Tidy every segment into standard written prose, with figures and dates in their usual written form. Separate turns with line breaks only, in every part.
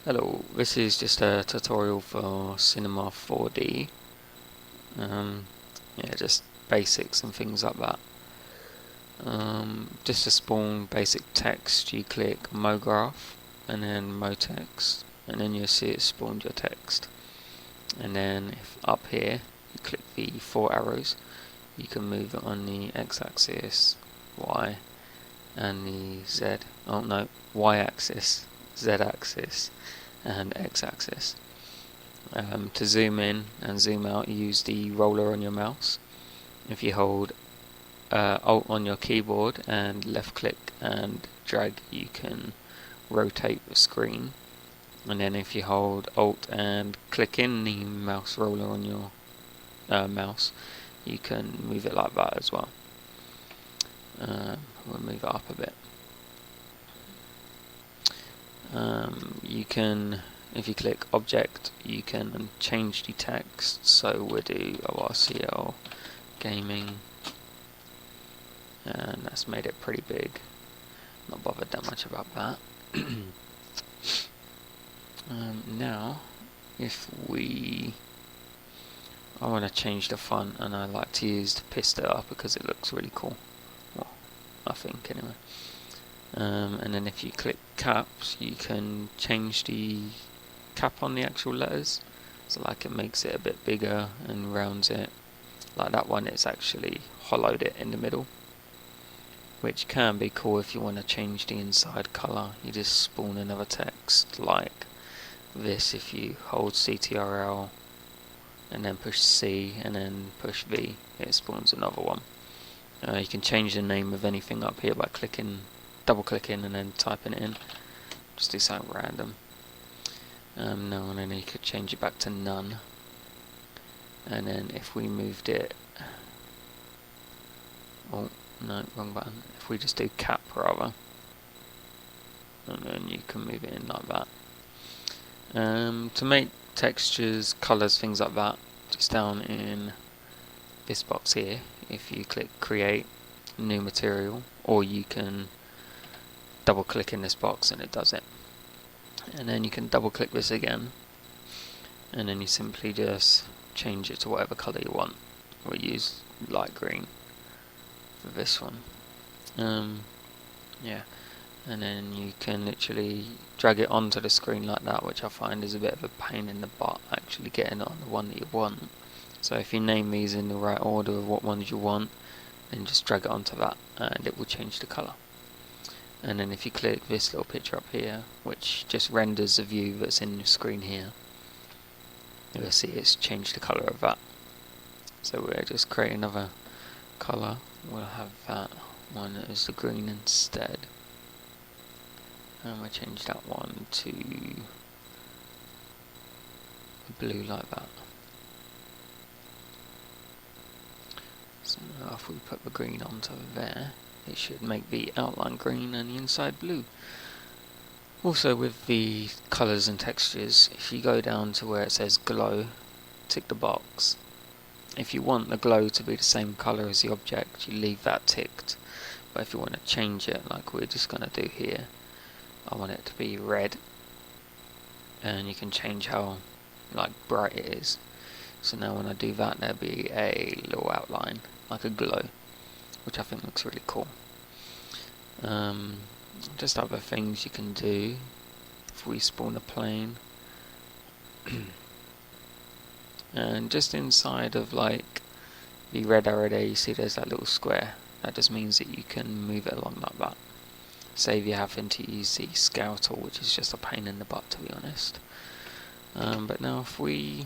Hello, this is just a tutorial for Cinema 4D. Yeah, just basics and things like that. Just to spawn basic text, you click MoGraph and then MoText, and then you'll see it spawned your text. And then if up here you click the 4 arrows, you can move it on the x-axis, y, and the z. Oh no, y-axis, z-axis, and x-axis. To zoom in and zoom out, you use the roller on your mouse. If you hold Alt on your keyboard and left click and drag, you can rotate the screen. And then if you hold Alt and click in the mouse roller on your mouse, you can move it like that as well. We'll move it up a bit. You can, if you click Object, you can change the text. So we'll do ORCL Gaming, and that's made it pretty big. Not bothered that much about that. Now, if I want to change the font, and I like to use the Pista because it looks really cool. Well, I think anyway. And then if you click caps, you can change the cap on the actual letters. So like it makes it a bit bigger and rounds it. Like that one, it's actually hollowed it in the middle, which can be cool if you want to change the inside color. You just spawn another text like this. If you hold CTRL and then push C and then push V, it spawns another one. You can change the name of anything up here by double clicking and then typing it in. Just do something random. No, and then you could change it back to none. And then if we moved it, oh no, wrong button. If we just do cap rather, and then you can move it in like that. To make textures, colors, things like that, just down in this box here, if you click create new material, or you can double click in this box and it does it. And then you can double click this again, and then you simply just change it to whatever color you want. We'll use light green for this one. Yeah, and then you can literally drag it onto the screen like that, which I find is a bit of a pain in the butt actually getting it on the one that you want. So if you name these in the right order of what ones you want, then just drag it onto that and it will change the color. And then if you click this little picture up here, which just renders the view that's in the screen here, you'll see it's changed the color of that. So we'll just create another color. We'll have that one as the green instead, and we'll change that one to blue like that. So now if we put the green onto there, it should make the outline green and the inside blue. Also with the colours and textures, if you go down to where it says glow, tick the box. If you want the glow to be the same colour as the object, you leave that ticked. But if you want to change it, like we're just going to do here, I want it to be red, and you can change how bright it is. So now when I do that, there'll be a little outline, like a glow, which I think looks really cool. Just other things you can do. If we spawn a plane, and just inside of the red arrow there, you see there's that little square. That just means that you can move it along like that. Save you having to use the scale tool, which is just a pain in the butt, to be honest. But now if we,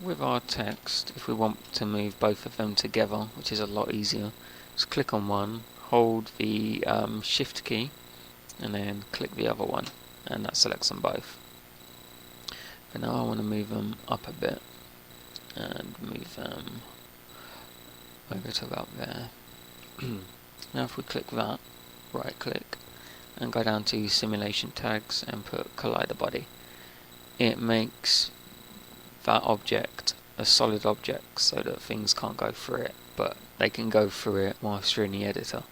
with our text, if we want to move both of them together, which is a lot easier, just click on one, hold the shift key, and then click the other one, and that selects them both. But now I want to move them up a bit, and move them over to about there. Now if we click that, right click, and go down to simulation tags and put collider body, it makes that object a solid object so that things can't go through it, but they can go through it whilst you're in the editor.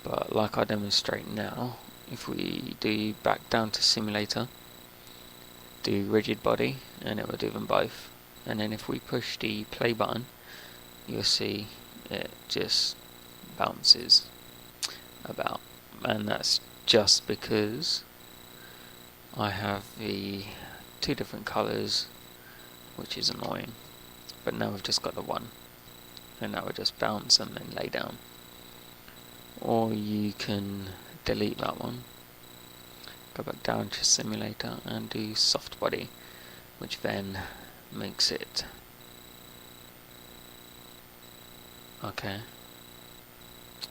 But like I demonstrate now, if we do back down to simulator, do rigid body, and it will do them both. And then if we push the play button, you'll see it just bounces about, and that's just because I have the two different colours, which is annoying. But now we've just got the one, and that will just bounce and then lay down. Or you can delete that one, go back down to simulator and do soft body, which then makes it okay.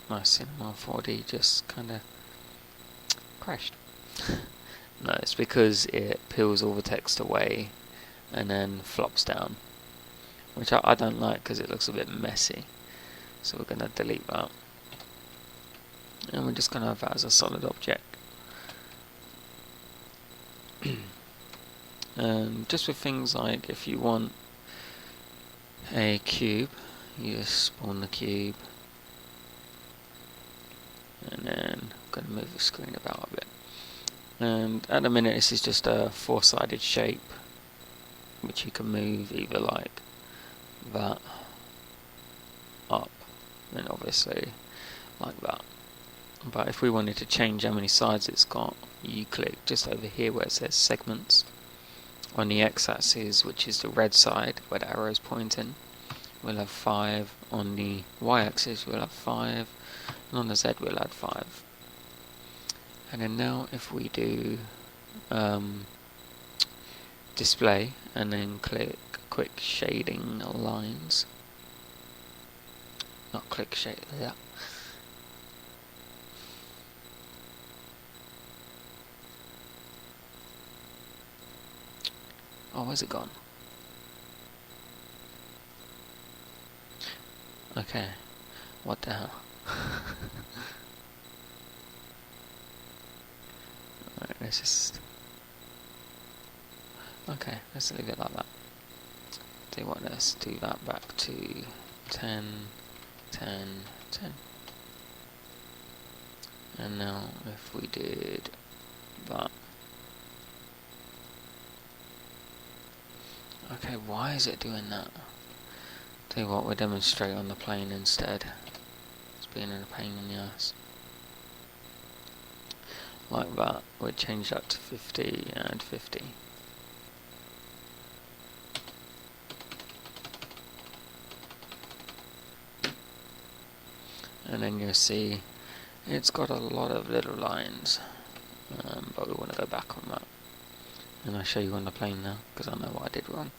My Cinem 4D just kinda crashed. No, it's because it peels all the text away and then flops down, which I don't like because it looks a bit messy. So we're going to delete that, and we're just going to have that as a solid object. Just with things like, if you want a cube, you just spawn the cube, and then I'm going to move the screen about a bit. And at the minute this is just a four-sided shape, which you can move either like that up, and obviously like that. But if we wanted to change how many sides it's got, you click just over here where it says segments. On the x-axis, which is the red side where the arrow is pointing, we'll have 5. On the y-axis we'll have 5, and on the z we'll add 5. And then now if we do display and then click quick shading lines, not click shade, yeah. Oh, where's it gone? Okay, what the hell? Alright, let's just... okay, let's leave it like that. Do you want us to do that back to 10, 10, 10. And now if we did that... okay, why is it doing that? Tell you what, we'll demonstrate on the plane instead. It's being a pain in the ass. Like that, we'll change that to 50 and 50. And then you'll see it's got a lot of little lines, but we want to go back on that. And I'll show you on the plane now, because I know what I did wrong.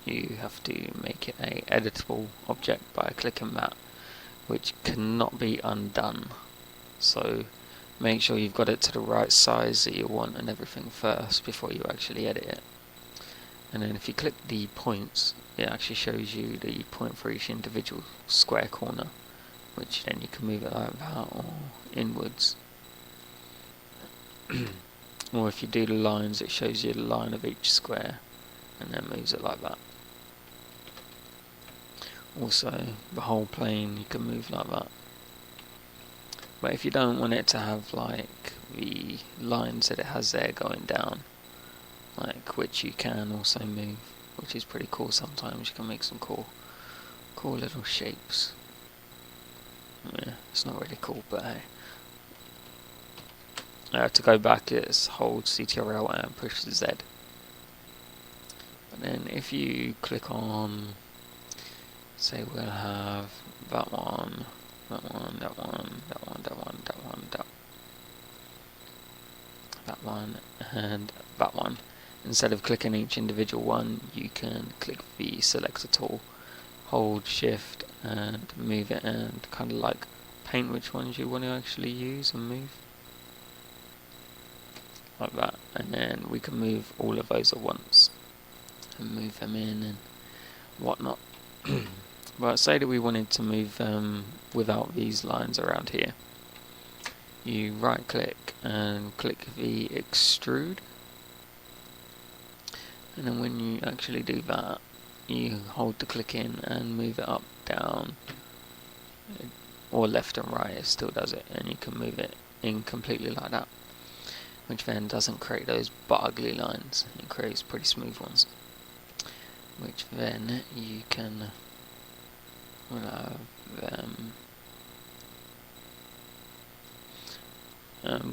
You have to make it a editable object by clicking that, which cannot be undone. So make sure you've got it to the right size that you want and everything first before you actually edit it. And then if you click the points, it actually shows you the point for each individual square corner, which then you can move it like that or inwards. Or if you do the lines, it shows you the line of each square and then moves it like that. Also, the whole plane you can move like that. But if you don't want it to have like the lines that it has there going down, like, which you can also move, which is pretty cool. Sometimes you can make some cool little shapes. Yeah, it's not really cool, but hey. To go back, it's hold CTRL and push Z. And then if you click on, say we'll have that one, that one, that one, that one, that one, that one, that one, and that one. Instead of clicking each individual one, you can click the selector tool, hold shift and move it, and kind of like paint which ones you want to actually use and move. Like that. And then we can move all of those at once and move them in and whatnot. But say that we wanted to move them without these lines around here. You right click and click the extrude, and then when you actually do that, you hold the click in and move it up, down, or left and right, it still does it, and you can move it in completely like that, which then doesn't create those ugly lines. It creates pretty smooth ones, which then you can have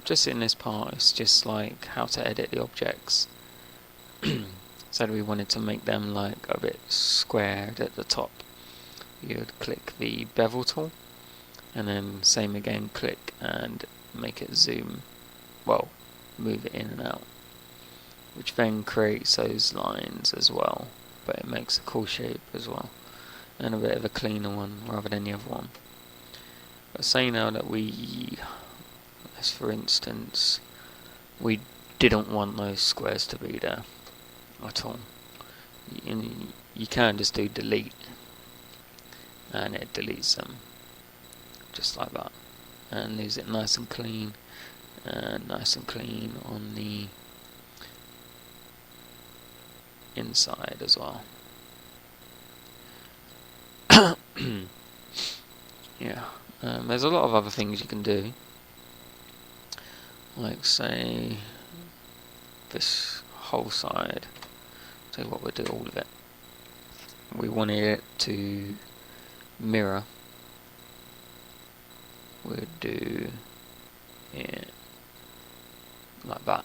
just in this part, it's just like how to edit the objects. So we wanted to make them like a bit squared at the top. You would click the bevel tool, and then same again, click and make it zoom, well, move it in and out, which then creates those lines as well, but it makes a cool shape as well, and a bit of a cleaner one rather than the other one. But say now that let's for instance, we didn't want those squares to be there at all. You can just do delete, and it deletes them just like that, and leaves it nice and clean on the inside as well. Yeah, there's a lot of other things you can do, like say this whole side. So what we'll do, all of it, we wanted it to mirror, we'll do it like that,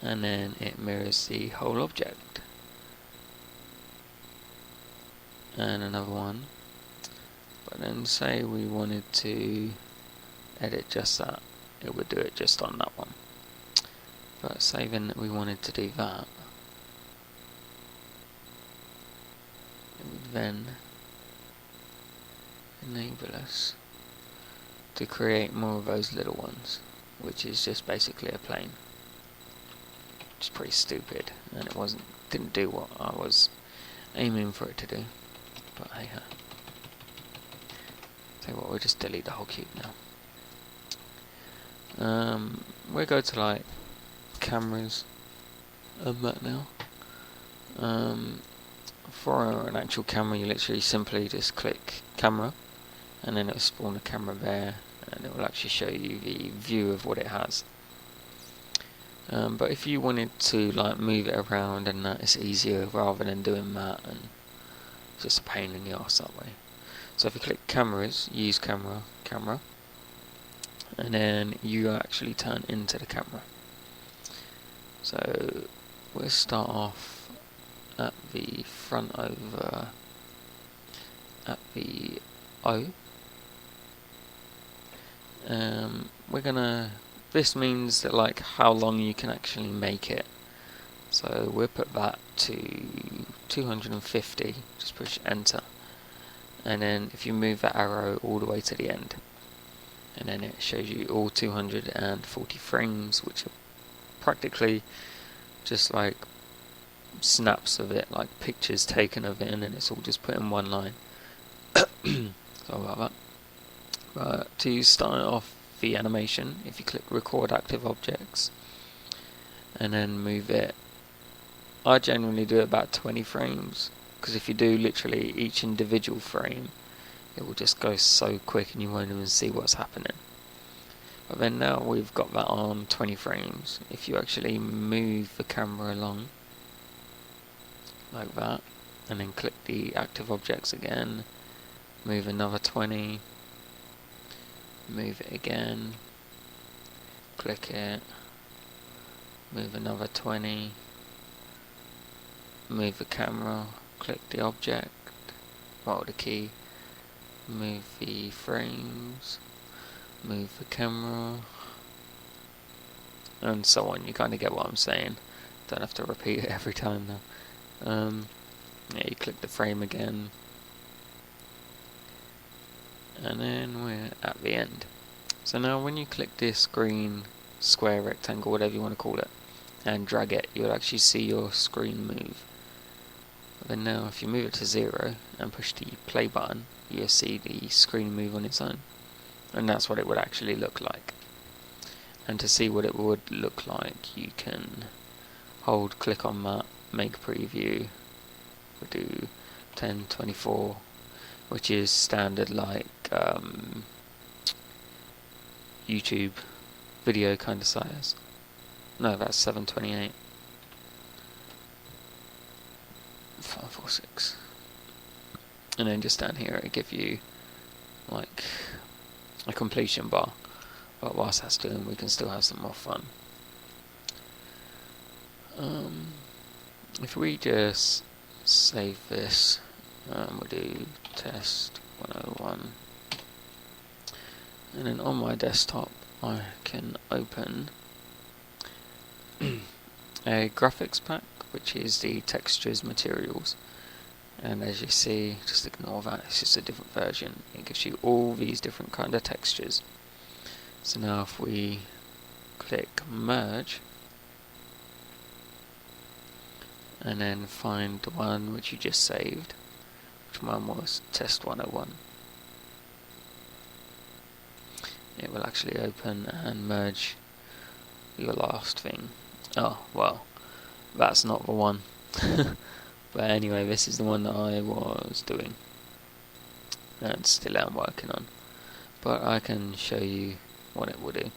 and then it mirrors the whole object. And another one, but then say we wanted to edit just that, it would do it just on that one. But say then that we wanted to do that, it would then enable us to create more of those little ones, which is just basically a plane, which is pretty stupid, and it didn't do what I was aiming for it to do. But hey ho. Tell you what, we'll just delete the whole cube now. We'll go to like cameras and that now. For an actual camera, you literally simply just click camera, and then it'll spawn a camera there, and it will actually show you the view of what it has. But if you wanted to like move it around and that, it's easier rather than doing that, and it's just a pain in the arse that way. So if you click cameras, use camera, and then you actually turn into the camera. So we'll start off at the front over at the O. This means that like how long you can actually make it. So we'll put that to 250, just push enter. And then if you move that arrow all the way to the end, and then it shows you all 240 frames, which are practically just like snaps of it, like pictures taken of it, and then it's all just put in one line. Sorry about that. But to start off the animation, if you click record active objects and then move it, I generally do about 20 frames, because if you do literally each individual frame, it will just go so quick and you won't even see what's happening. But then now we've got that on 20 frames, if you actually move the camera along like that, and then click the active objects again, move another 20, move it again, click it, move another 20, move the camera, click the object, hold the key, move the frames, move the camera, and so on. You kind of get what I'm saying. Don't have to repeat it every time now. Yeah, you click the frame again, and then we're at the end. So now when you click this green square, rectangle, whatever you want to call it, and drag it, you'll actually see your screen move. But then now if you move it to 0 and push the play button, you'll see the screen move on its own. And that's what it would actually look like. And to see what it would look like, you can hold click on that, make preview, we'll do 1024, which is standard like YouTube video kind of size. No, that's 728. 546. And then just down here it give you like a completion bar. But whilst that's doing, we can still have some more fun. If we just save this, we'll do test 101, and then on my desktop I can open a graphics pack, which is the textures materials, and as you see, just ignore that, it's just a different version. It gives you all these different kind of textures. So now if we click merge and then find the one which you just saved, which mine was test 101, it will actually open and merge your last thing. Oh well, that's not the one. But anyway, this is the one that I was doing and still am working on, but I can show you what it will do.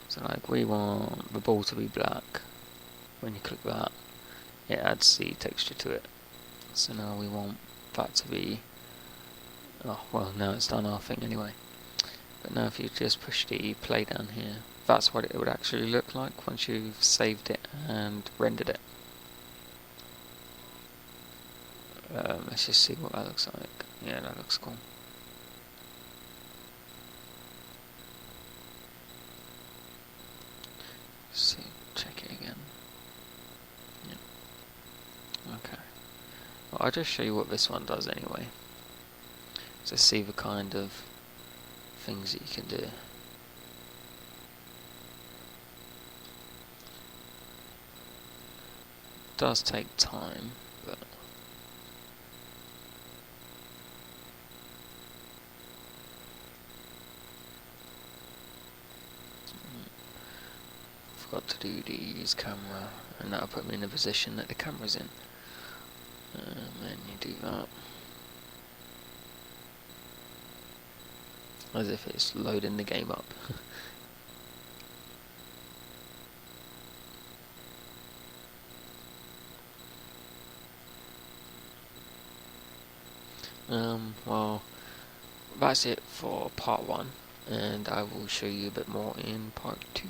So like, we want the ball to be black. When you click that, it adds the texture to it. So now we want that to be, oh well, now it's done our thing anyway. But now if you just push the play down here, that's what it would actually look like once you've saved it and rendered it. Let's just see what that looks like. Yeah, that looks cool. See, check it again. Yeah. Okay. Well, I'll just show you what this one does anyway. So see the kind of things that you can do. It does take time, but forgot to do the use camera, and that'll put me in the position that the camera's in. And then you do that. As if it's loading the game up. Well, that's it for part 1, and I will show you a bit more in part 2.